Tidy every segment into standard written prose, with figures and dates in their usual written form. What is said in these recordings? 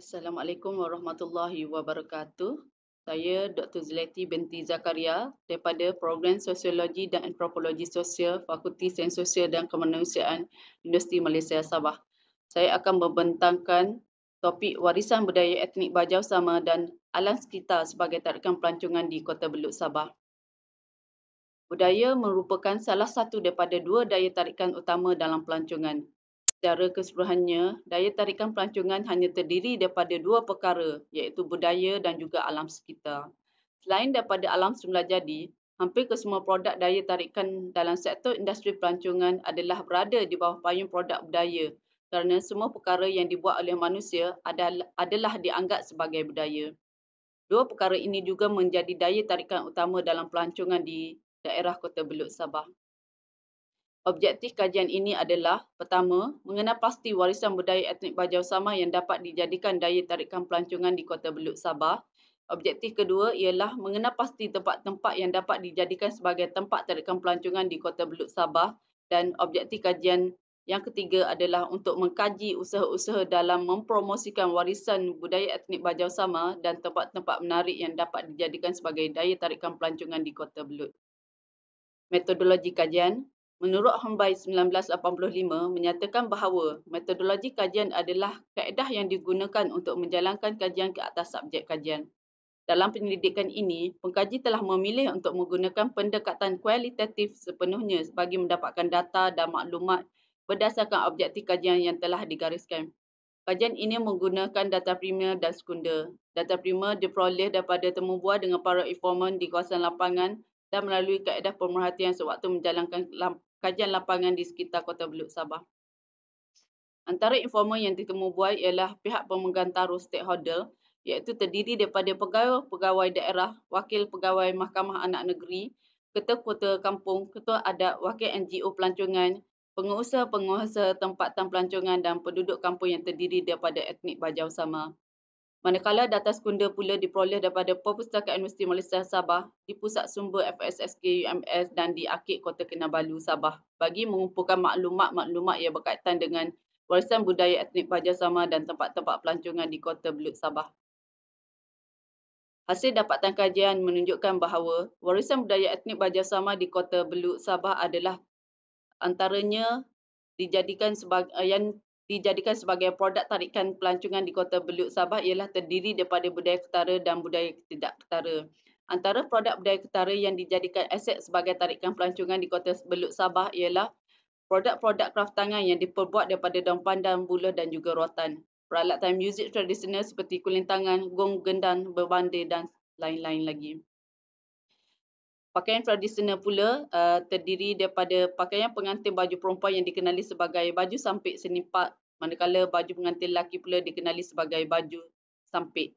Assalamualaikum warahmatullahi wabarakatuh. Saya Dr. Zuleti binti Zakaria daripada Program Sosiologi dan Antropologi Sosial Fakulti Sains Sosial dan Kemanusiaan Universiti Malaysia Sabah. Saya akan membentangkan topik warisan budaya etnik Bajau Sama dan alam sekitar sebagai tarikan pelancongan di Kota Belud, Sabah. Budaya merupakan salah satu daripada dua daya tarikan utama dalam pelancongan. Secara keseluruhannya, daya tarikan pelancongan hanya terdiri daripada dua perkara, iaitu budaya dan juga alam sekitar. Selain daripada alam semula jadi, hampir kesemua produk daya tarikan dalam sektor industri pelancongan adalah berada di bawah payung produk budaya kerana semua perkara yang dibuat oleh manusia adalah dianggap sebagai budaya. Dua perkara ini juga menjadi daya tarikan utama dalam pelancongan di daerah Kota Belud, Sabah. Objektif kajian ini adalah, pertama, mengenal pasti warisan budaya etnik Bajau Sama yang dapat dijadikan daya tarikan pelancongan di Kota Belud, Sabah. Objektif kedua ialah mengenal pasti tempat-tempat yang dapat dijadikan sebagai tempat tarikan pelancongan di Kota Belud, Sabah. Dan objektif kajian yang ketiga adalah untuk mengkaji usaha-usaha dalam mempromosikan warisan budaya etnik Bajau Sama dan tempat-tempat menarik yang dapat dijadikan sebagai daya tarikan pelancongan di Kota Belud. Metodologi kajian. Menurut Hombai 1985 menyatakan bahawa metodologi kajian adalah kaedah yang digunakan untuk menjalankan kajian ke atas subjek kajian. Dalam penyelidikan ini, pengkaji telah memilih untuk menggunakan pendekatan kualitatif sepenuhnya bagi mendapatkan data dan maklumat berdasarkan objektif kajian yang telah digariskan. Kajian ini menggunakan data primer dan sekunder. Data primer diperoleh daripada temu bual dengan para informan di kawasan lapangan dan melalui kaedah pemerhatian sewaktu menjalankan kajian lapangan di sekitar Kota Belud, Sabah. Antara informan yang ditemu bual ialah pihak pemegang taruh stakeholder, iaitu terdiri daripada pegawai daerah, wakil pegawai Mahkamah Anak Negeri, ketua-ketua kampung, ketua adat, wakil NGO pelancongan, pengusaha-pengusaha tempatan pelancongan dan penduduk kampung yang terdiri daripada etnik Bajau Sama. Manakala data sekunder pula diperoleh daripada Perpustakaan Universiti Malaysia Sabah, di Pusat Sumber FSSK UMS dan di Akik Kota Kinabalu, Sabah bagi mengumpulkan maklumat-maklumat yang berkaitan dengan warisan budaya etnik Bajau Sama dan tempat-tempat pelancongan di Kota Belud, Sabah. Hasil dapatan kajian menunjukkan bahawa warisan budaya etnik Bajau Sama di Kota Belud, Sabah adalah antaranya dijadikan sebagai produk tarikan pelancongan di Kota Belud, Sabah ialah terdiri daripada budaya ketara dan budaya tidak ketara. Antara produk budaya ketara yang dijadikan aset sebagai tarikan pelancongan di Kota Belud, Sabah ialah produk-produk kraft tangan yang diperbuat daripada daun pandan, buluh dan juga rotan. Peralatan muzik tradisional seperti kulintangan, gong, gendang, berbandir dan lain-lain lagi. Pakaian tradisional pula terdiri daripada pakaian pengantin baju perempuan yang dikenali sebagai baju sampik senipak, manakala baju pengantin lelaki pula dikenali sebagai baju sampik.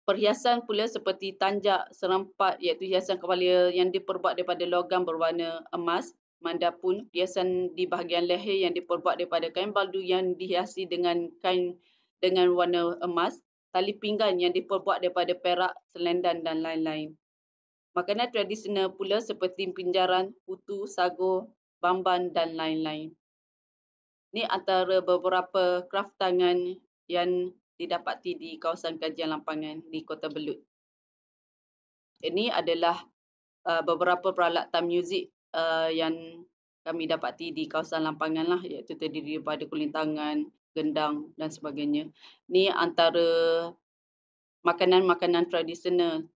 Perhiasan pula seperti tanjak, serempat iaitu hiasan kepala yang diperbuat daripada logam berwarna emas, mandapun hiasan di bahagian leher yang diperbuat daripada kain baldu yang dihiasi dengan kain dengan warna emas, tali pinggan yang diperbuat daripada perak, selendang dan lain-lain. Makanan tradisional pula seperti pinjaran, putu, sago, bamban dan lain-lain. Ini antara beberapa kraft tangan yang didapati di kawasan kajian lapangan di Kota Belud. Ini adalah beberapa peralatan muzik yang kami dapati di kawasan lapangan lah, iaitu terdiri daripada kulintangan, gendang dan sebagainya. Ini antara makanan-makanan tradisional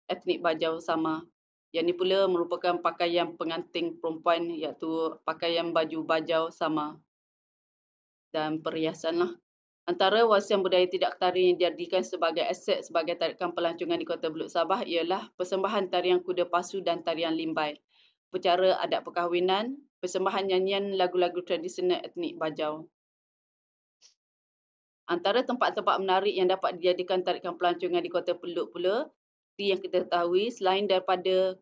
etnik Bajau Sama. Yang ini pula merupakan pakaian pengantin perempuan, iaitu pakaian baju Bajau Sama dan perhiasan lah. Antara warisan budaya tidak ketara yang dijadikan sebagai aset sebagai tarikan pelancongan di Kota Belud, Sabah ialah persembahan tarian kuda pasu dan tarian limbai, upacara adat perkahwinan, persembahan nyanyian lagu-lagu tradisional etnik Bajau. Antara tempat-tempat menarik yang dapat dijadikan tarikan pelancongan di Kota Belud pula, seperti yang kita ketahui, selain daripada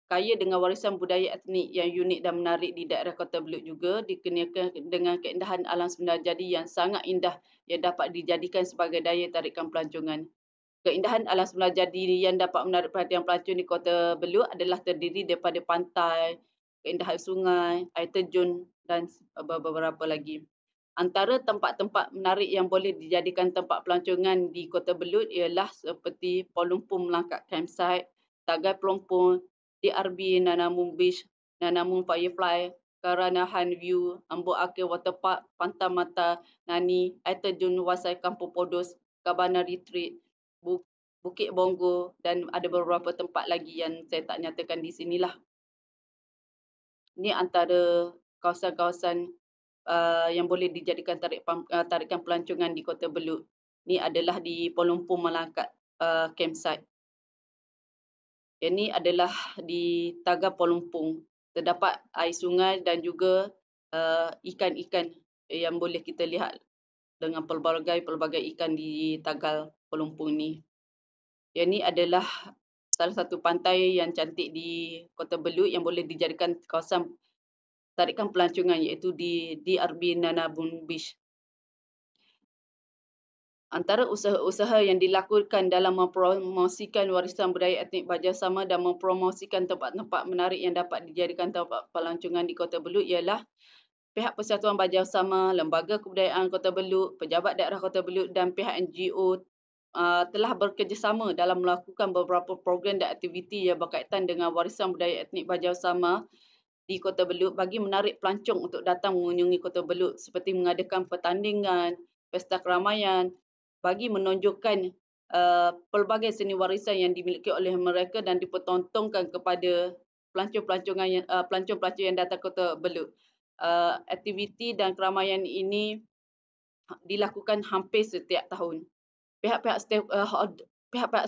kaya dengan warisan budaya etnik yang unik dan menarik di daerah Kota Belud juga dikenyakan dengan keindahan alam semula jadi yang sangat indah yang dapat dijadikan sebagai daya tarikan pelancongan. Keindahan alam semula jadi yang dapat menarik perhatian pelancong di Kota Belud adalah terdiri daripada pantai, keindahan sungai, air terjun dan beberapa lagi. Antara tempat-tempat menarik yang boleh dijadikan tempat pelancongan di Kota Belud ialah seperti Pelumpun Melangkat Campsite, Tagai Pelumpun, DRB Nanamun Beach, Nanamun Firefly, Karanahan View, Ambok Akir Waterpark, Pantai Mata Nani, Air Terjun Wasai Kampung Podos, Cabana Retreat, Bukit Bongo dan ada beberapa tempat lagi yang saya tak nyatakan di sinilah. Ini antara kawasan-kawasan yang boleh dijadikan tarikan pelancongan di Kota Belud. Ini adalah di Pelumpun Melangkat campsite. Yang ini adalah di Taga Pelumpun. Terdapat air sungai dan juga ikan-ikan yang boleh kita lihat dengan pelbagai ikan di Tagal Pelumpun ni. Yang ini adalah salah satu pantai yang cantik di Kota Belud yang boleh dijadikan kawasan tarikan pelancongan iaitu di DRB Nanamun Beach. Antara usaha-usaha yang dilakukan dalam mempromosikan warisan budaya etnik Baja Sama dan mempromosikan tempat-tempat menarik yang dapat dijadikan tempat pelancongan di Kota Belud ialah pihak Persatuan Baja Sama, Lembaga Kebudayaan Kota Belud, Pejabat Daerah Kota Belud dan pihak NGO telah bekerjasama dalam melakukan beberapa program dan aktiviti yang berkaitan dengan warisan budaya etnik Baja Sama di Kota Belud bagi menarik pelancong untuk datang mengunjungi Kota Belud seperti mengadakan pertandingan, pesta keramaian bagi menonjolkan pelbagai seni warisan yang dimiliki oleh mereka dan dipertontonkan kepada pelancong-pelancong yang datang ke Kota Belud. Aktiviti dan keramaian ini dilakukan hampir setiap tahun. Pihak-pihak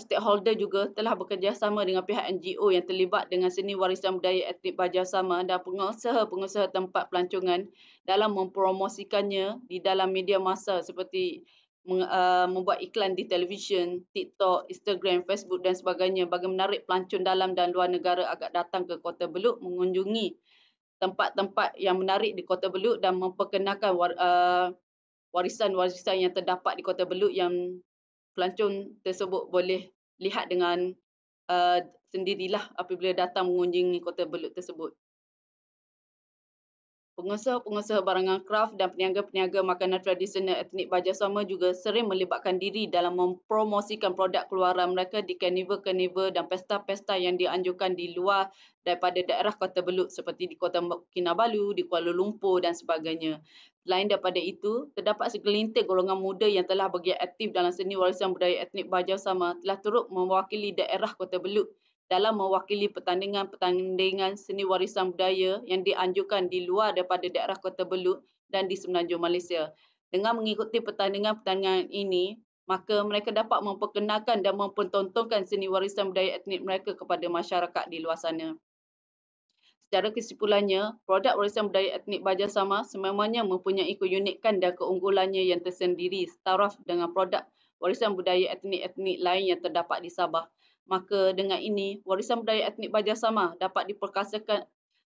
stakeholder juga telah bekerjasama dengan pihak NGO yang terlibat dengan seni warisan budaya etnik Baja Sama dan pengusaha-pengusaha tempat pelancongan dalam mempromosikannya di dalam media masa seperti membuat iklan di televisyen, TikTok, Instagram, Facebook dan sebagainya bagi menarik pelancong dalam dan luar negara agar datang ke Kota Belud mengunjungi tempat-tempat yang menarik di Kota Belud dan memperkenalkan warisan-warisan yang terdapat di Kota Belud yang pelancong tersebut boleh lihat dengan sendirilah apabila datang mengunjungi Kota Belud tersebut. Pengusaha-pengusaha barangan kraft dan peniaga-peniaga makanan tradisional etnik Baja Sama juga sering melibatkan diri dalam mempromosikan produk keluaran mereka di karnival-karnival dan pesta-pesta yang dianjurkan di luar daripada daerah Kota Belud seperti di Kota Kinabalu, di Kuala Lumpur dan sebagainya. Selain daripada itu, terdapat segelintir golongan muda yang telah bergiat aktif dalam seni warisan budaya etnik Baja Sama telah turut mewakili daerah Kota Belud dalam mewakili pertandingan seni warisan budaya yang dianjurkan di luar daripada daerah Kota Belud dan di Semenanjung Malaysia. Dengan mengikuti pertandingan-pertandingan ini, maka mereka dapat memperkenalkan dan mempertontonkan seni warisan budaya etnik mereka kepada masyarakat di luar sana. Secara kesimpulannya, produk warisan budaya etnik Baja Sama sememangnya mempunyai keunikan dan keunggulannya yang tersendiri setaraf dengan produk warisan budaya etnik-etnik lain yang terdapat di Sabah. Maka dengan ini, warisan budaya etnik Baja Sama dapat diperkasakan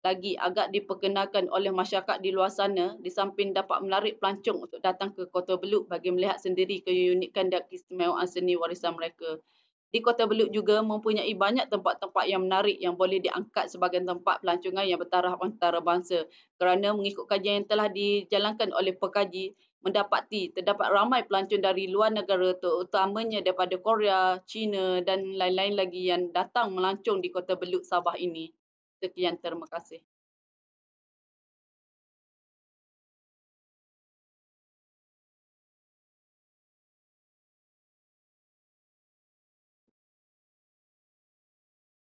lagi agar diperkenalkan oleh masyarakat di luar sana di samping dapat menarik pelancong untuk datang ke Kota Belud bagi melihat sendiri keunikan dan keistimewaan seni warisan mereka. Di Kota Belud juga mempunyai banyak tempat-tempat yang menarik yang boleh diangkat sebagai tempat pelancongan yang bertaraf antarabangsa kerana mengikut kajian yang telah dijalankan oleh pekaji mendapati terdapat ramai pelancong dari luar negara terutamanya daripada Korea, China dan lain-lain lagi yang datang melancong di Kota Belud Sabah ini. Sekian, terima kasih.